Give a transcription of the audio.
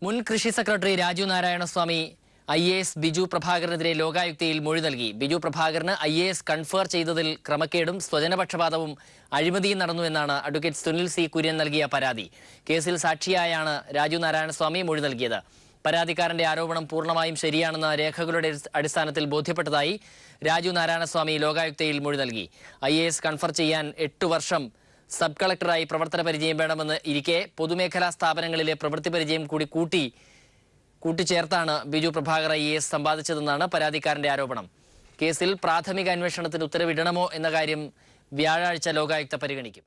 മുൻ കൃഷി secretary Raju Narayanaswamy IAS Biju പ്രഭാകരനെതിരെ ലോകായുക്തയിൽ മൊഴി നൽകി. ബിജു പ്രഭാകരന് IAS കൺഫർ ചെയ്തതിൽ ക്രമക്കേടും സ്വജനപക്ഷപാതവും അഴിമതിയും നടന്നുവെന്നാണ് അഡ്വക്കേറ്റ് സുനിൽ സി കുര്യൻ നൽകിയ പരാതി. കേസിൽ സാക്ഷിയായാണ് രാജു നാരായണസ്വാമി മൊഴി നൽകിയത്. പരാതിക്കാരന്റെ ആരോപണം പൂർണ്ണമായും ശരിയാണെന്ന രേഖകളുടെ അടിസ്ഥാനത്തിൽ ബോധ്യപ്പെട്ടതായി രാജു നാരായണസ്വാമി ലോകായുക്തയിൽ മൊഴി നൽകി. IAS കൺഫർ ചെയ്യാൻ 8 വർഷം സബ് കളക്ടറായി പ്രവർത്തന പരിചയം വേണമെന്ന് ഇരിക്കെ പൊതുമേഖലാ സ്ഥാപനങ്ങളിലെ പ്രവൃത്തി പരിചയം കൂടി കൂട്ടിച്ചേർത്താണ് ബിജു പ്രഭാകർ IAS സമ്പാദിച്ചതെന്നാണ് പരാതിക്കാരന്റെ ആരോപണം. കേസിൽ പ്രാഥമിക അന്വേഷണത്തിന് ഉത്തരവിടണമോ എന്ന കാര്യം വ്യാഴാഴ്ച ലോകായുക്ത പരിഗണിക്കും.